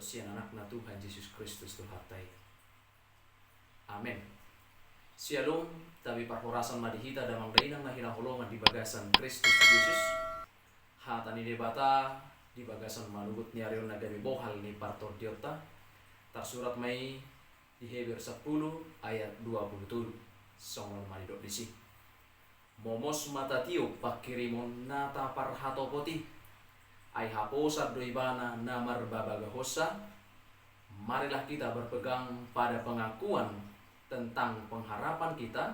Sian anakna Tuhan Yesus Kristus Tuhatai. Amin. Shalom, tabi parhorasan madihita damang dainang nahina holongan di bagasan Kristus Yesus. Hatani debata di bagasan manugut ni arion nagami bohal ni partor diota. Tersurat mai di Hebrew 10 ayat 27. Songon manidok disi. Momos matatio pakirimon nata parhato poti. Ai haposa doibana namar babaga hosa. Marilah kita berpegang pada pengakuan tentang pengharapan kita,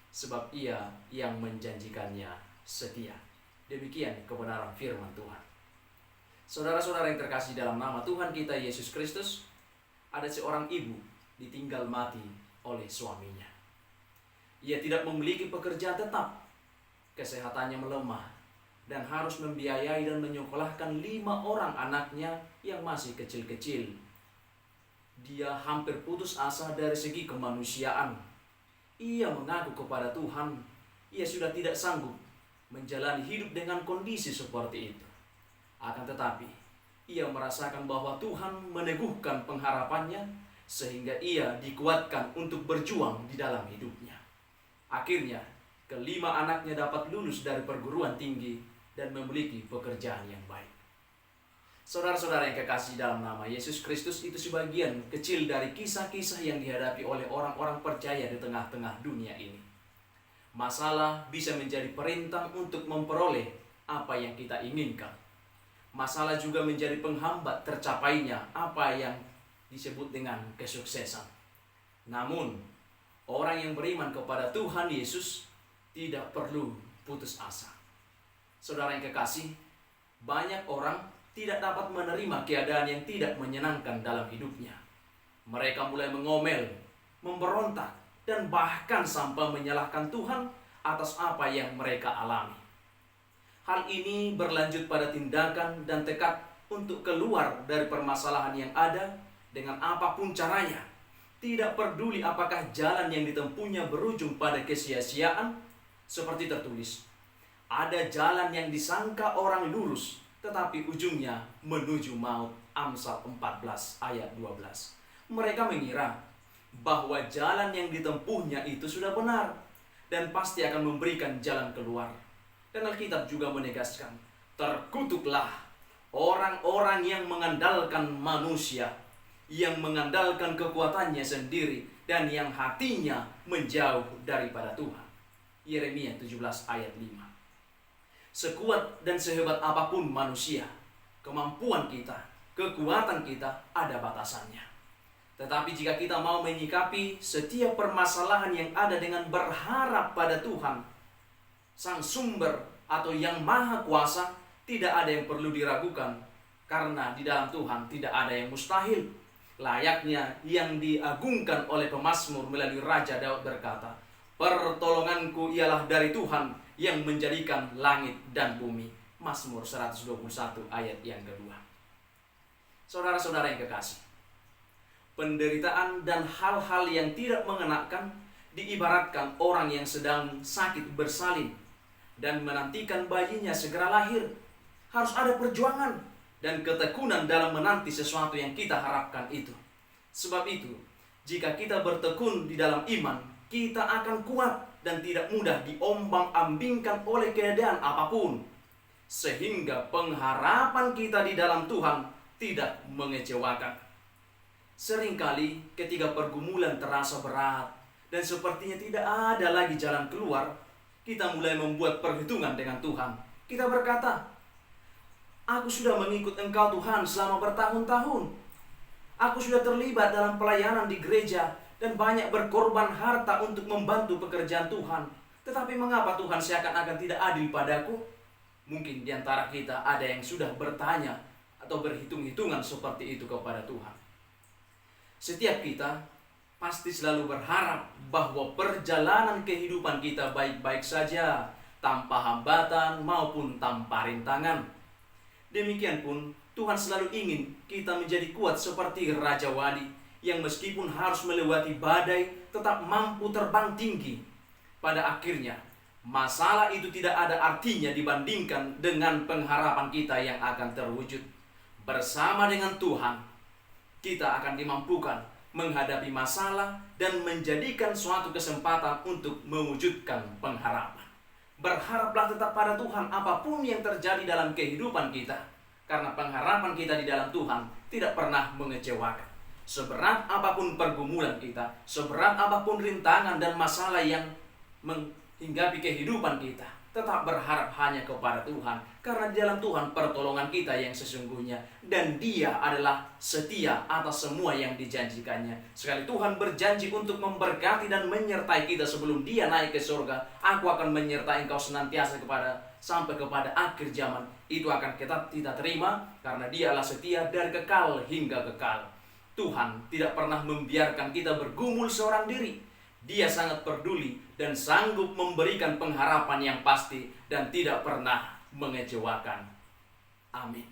sebab Ia yang menjanjikannya setia. Demikian kebenaran firman Tuhan. Saudara-saudara yang terkasih dalam nama Tuhan kita Yesus Kristus, ada seorang ibu ditinggal mati oleh suaminya. Ia tidak memiliki pekerjaan tetap, kesehatannya melemah, dan harus membiayai dan menyekolahkan 5 orang anaknya yang masih kecil-kecil. Dia hampir putus asa dari segi kemanusiaan. Ia mengaku kepada Tuhan, ia sudah tidak sanggup menjalani hidup dengan kondisi seperti itu. Akan tetapi, ia merasakan bahwa Tuhan meneguhkan pengharapannya, sehingga ia dikuatkan untuk berjuang di dalam hidupnya. Akhirnya, ke-5 anaknya dapat lulus dari perguruan tinggi dan memiliki pekerjaan yang baik. Saudara-saudara yang kekasih dalam nama Yesus Kristus, itu sebagian kecil dari kisah-kisah yang dihadapi oleh orang-orang percaya di tengah-tengah dunia ini. Masalah bisa menjadi perintah untuk memperoleh apa yang kita inginkan. Masalah juga menjadi penghambat tercapainya apa yang disebut dengan kesuksesan. Namun, orang yang beriman kepada Tuhan Yesus tidak perlu putus asa. Saudara yang kekasih, banyak orang tidak dapat menerima keadaan yang tidak menyenangkan dalam hidupnya. Mereka mulai mengomel, memberontak, dan bahkan sampai menyalahkan Tuhan atas apa yang mereka alami. Hal ini berlanjut pada tindakan dan tekad untuk keluar dari permasalahan yang ada dengan apapun caranya. Tidak peduli apakah jalan yang ditempuhnya berujung pada kesia-siaan, seperti tertulis, Ada jalan yang disangka orang lurus, tetapi ujungnya menuju maut. Amsal 14 ayat 12. Mereka mengira bahwa jalan yang ditempuhnya itu sudah benar dan pasti akan memberikan jalan keluar. Dan Alkitab juga menegaskan, terkutuklah orang-orang yang mengandalkan manusia, yang mengandalkan kekuatannya sendiri, dan yang hatinya menjauh daripada Tuhan. Yeremia 17 ayat 5. Sekuat dan sehebat apapun manusia, kemampuan kita, kekuatan kita ada batasannya. Tetapi jika kita mau menyikapi setiap permasalahan yang ada dengan berharap pada Tuhan, Sang Sumber atau Yang Maha Kuasa, tidak ada yang perlu diragukan, karena di dalam Tuhan tidak ada yang mustahil. Layaknya yang diagungkan oleh pemazmur melalui Raja Daud berkata, pertolonganku ialah dari Tuhan yang menjadikan langit dan bumi. Mazmur 121 ayat yang kedua. Saudara-saudara yang kekasih, penderitaan dan hal-hal yang tidak mengenakan diibaratkan orang yang sedang sakit bersalin dan menantikan bayinya segera lahir. Harus ada perjuangan dan ketekunan dalam menanti sesuatu yang kita harapkan itu. Sebab itu, jika kita bertekun di dalam iman, kita akan kuat dan tidak mudah diombang-ambingkan oleh keadaan apapun. Sehingga pengharapan kita di dalam Tuhan tidak mengecewakan. Seringkali ketika pergumulan terasa berat dan sepertinya tidak ada lagi jalan keluar, kita mulai membuat perhitungan dengan Tuhan. Kita berkata, aku sudah mengikut Engkau Tuhan selama bertahun-tahun. Aku sudah terlibat dalam pelayanan di gereja dan banyak berkorban harta untuk membantu pekerjaan Tuhan. Tetapi mengapa Tuhan seakan-akan tidak adil padaku? Mungkin di antara kita ada yang sudah bertanya atau berhitung-hitungan seperti itu kepada Tuhan. Setiap kita pasti selalu berharap bahwa perjalanan kehidupan kita baik-baik saja, tanpa hambatan maupun tanpa rintangan. Demikian pun Tuhan selalu ingin kita menjadi kuat seperti Raja Wali yang meskipun harus melewati badai tetap mampu terbang tinggi. Pada akhirnya masalah itu tidak ada artinya dibandingkan dengan pengharapan kita yang akan terwujud. Bersama dengan Tuhan, kita akan dimampukan menghadapi masalah dan menjadikan suatu kesempatan untuk mewujudkan pengharapan. Berharaplah tetap pada Tuhan apapun yang terjadi dalam kehidupan kita, karena pengharapan kita di dalam Tuhan tidak pernah mengecewakan. Seberat apapun pergumulan kita, seberat apapun rintangan dan masalah yang menghinggapi kehidupan kita, tetap berharap hanya kepada Tuhan, karena di dalam Tuhan pertolongan kita yang sesungguhnya, dan Dia adalah setia atas semua yang dijanjikannya. Sekali Tuhan berjanji untuk memberkati dan menyertai kita sebelum Dia naik ke surga, aku akan menyertai engkau senantiasa sampai kepada akhir zaman. Itu akan kita terima karena Dia adalah setia dari kekal hingga kekal. Tuhan tidak pernah membiarkan kita bergumul seorang diri. Dia sangat peduli dan sanggup memberikan pengharapan yang pasti dan tidak pernah mengecewakan. Amin.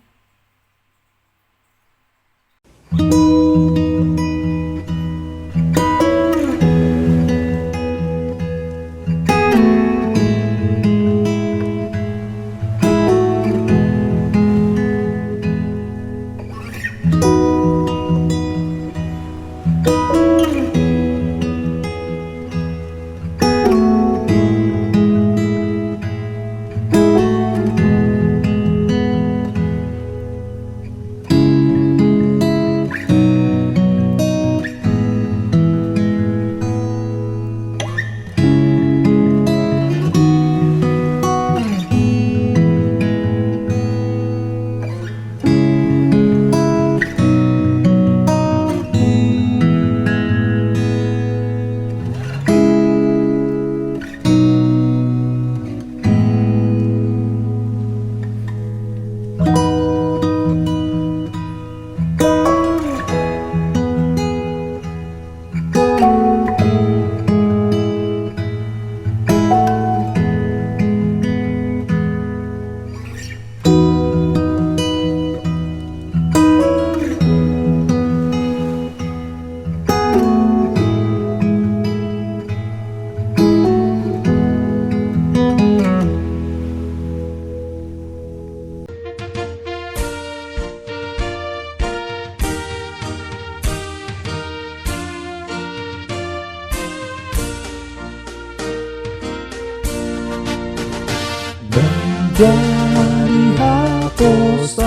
dari hatosanmu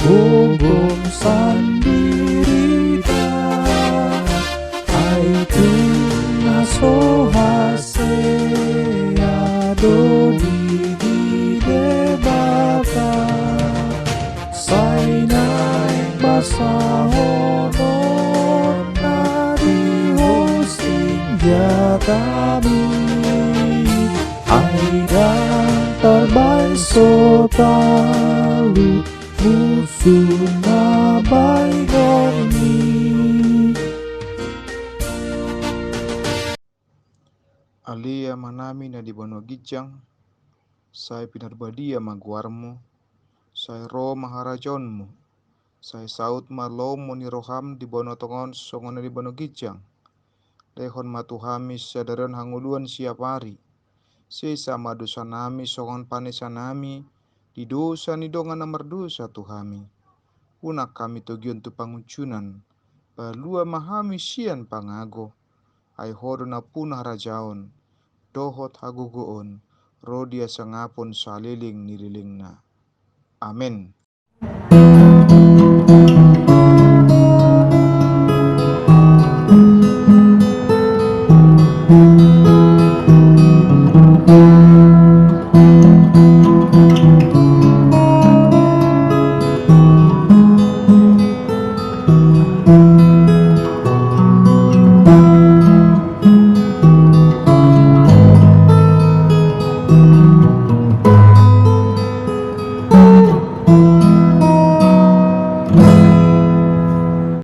bobong sandirita ai naso hasea dodi di debata sai naik basahonon nari hosting jatami ai dan terbaik sotalu musuh nabai goni. Alia manami na di bono gijang, sai pinarbadia maguarmu, sai ro maharajonmu, sai saut malomo ni roham di bono tongon songona di bono gijang. Lehon matuhami sadaron hanguluan siap hari, sesa madosa nami songon panesa nami, di dosa ni dongan namar dosa tuhami. Unak kami togion tu panguncunan, balua mahami sian pangago, ai hodo na punah rajaon, dohot hagugoon, rodia sangapon saliling nililingna. Amin.